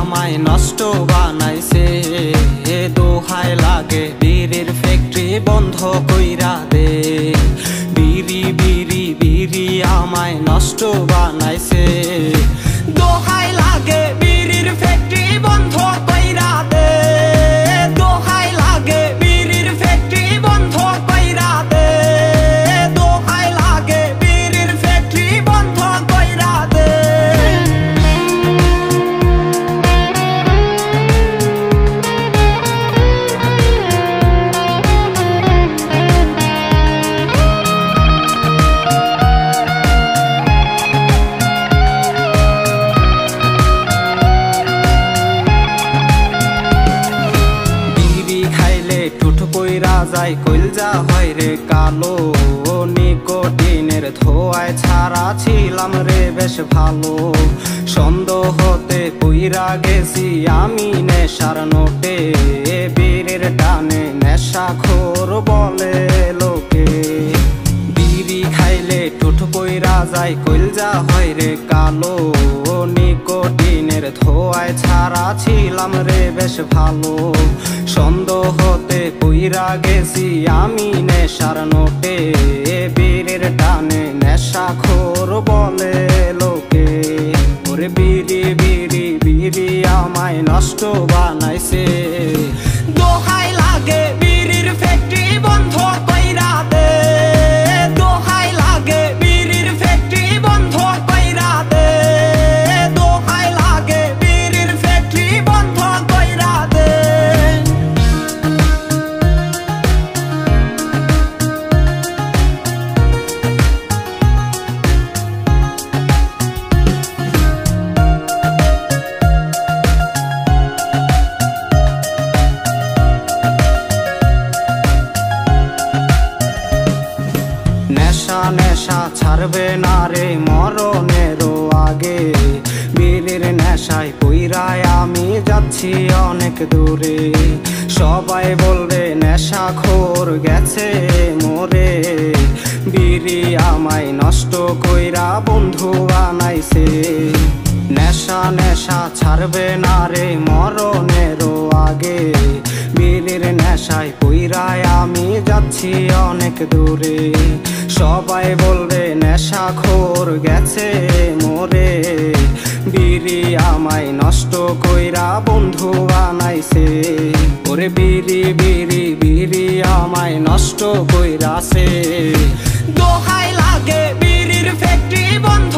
আমায় নষ্ট বানাইছে। দোহাই লাগে বিড়ির ফ্যাক্টরি বন্ধ কইরা দে। বিড়ি বিড়ি বিড়ি আমায় নষ্ট বানাইছে। দোহাই লাগে বিড়ির ফ্যাক্টরি বন্ধ কইরা দে। দোহাই লাগে বিড়ির ফ্যাক্টরি বন্ধ কইরা দে। দোহাই লাগে বিড়ির ফ্যাক্টরি বন্ধ কইরা দে। যায় কইলজা হয় রে কালো। নিকোটিনের ধোঁয়ায় ছাড়া ছিলাম রে বেশ ভালো। সন্দেহতে পইরা গেছি আমি নেশার নোটে। বীরের টানে নেশাখোর বলে লোকে। বিড়ি খাইলে ঠুঠ পইরা যায় কইলজা হয় রে কালো। নিকোটিনের ধোঁয়ায় ছাড়া ছিলাম রে বেশ ভালো। সন্দেহতে পইরা গেছি আমি নেশার নোটে। বীরের টানে নেশাখোর বলে লোকে। ওরে বিড়ি বিড়ি বিড়ি আমায় নষ্ট বানাইছে। দোহাই লাগে বিড়ির ফ্যাক্টরি বন্ধ কইরা দে। দোহাই লাগে বিড়ির ফ্যাক্টরি বন্ধ কইরা দে। দোহাই লাগে বিড়ির ফ্যাক্টরি বন্ধ কইরা দে। নেশা নেশা ছাড়বে না রে মরণেরও আগে। বিড়ির নেশায় পইরায় আমি যাচ্ছি অনেক দূরে। সবাই বলবে নেশাখোর গেছে মোরে। বিড়ি আমায় নষ্ট কইরা বন্ধু বানাইছে। নেশা নেশা ছাড়বে না রে মরণেরও আগে। বিড়ির নেশায় পইরায় আমি যাচ্ছি অনেক দূরে। সবাই বলবে নেশাখোর গেছে মোরে। বিড়ি আমায় নষ্ট কইরা বন্ধু বানাইছে। ওরে বিড়ি বিড়ি বিড়ি আমায় নষ্ট কইরাছে। দোহাই লাগে বিড়ির ফ্যাক্টরি বন্ধ।